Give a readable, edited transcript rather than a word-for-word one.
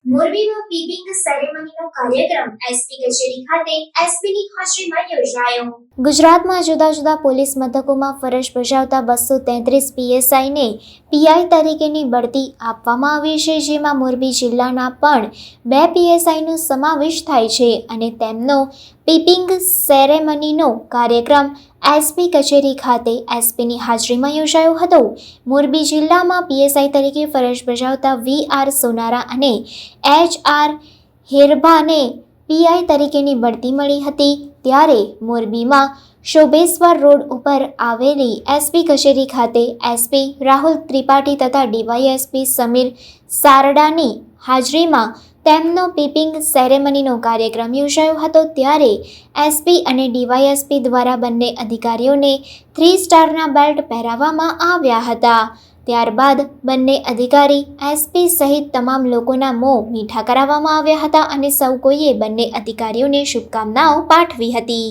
મોરબીમાં પીપિંગ સેરેમનીનો કાર્યક્રમ એસપી કચેરી ખાતે એસપીની હાજરીમાં યોજાયો। ગુજરાતમાં જુદા જુદા પોલીસ મથકોમાં ફરજ બજાવતા 233 પીએસઆઈને પીઆઈ તરીકેની બઢતી આપવામાં આવી છે, જેમાં મોરબી જિલ્લાના પણ 2 પીએસઆઈનો સમાવેશ થાય છે અને તેમનો પીપિંગ સેરેમનીનો કાર્યક્રમ એસપી કચેરી ખાતે એસપીની હાજરીમાં યોજાયો હતો। મોરબી જિલ્લામાં પીએસઆઈ તરીકે ફરજ બજાવતા વીઆર સોનારા અને HR હેરબાને પીઆઈ તરીકેની બઢતી મળી હતી, ત્યારે મોરબીમાં શોભેશ્વર રોડ ઉપર આવેલી એસપી કચેરી ખાતે એસપી રાહુલ ત્રિપાઠી તથા ડીવાયએસપી સમીર સારડાની હાજરીમાં તેમનો પીપિંગ સેરેમનીનો કાર્યક્રમ યોજાયો હતો, ત્યારે એસપી અને ડીવાયએસપી દ્વારા બંને અધિકારીઓને 3 સ્ટારના બેલ્ટ પહેરાવવામાં આવ્યા હતા। ત્યારબાદ બંને અધિકારી એસપી સહિત તમામ લોકોના મોં મીઠા કરાવવામાં આવ્યા હતા અને સૌ કોઈએ બંને અધિકારીઓને શુભકામનાઓ પાઠવી હતી।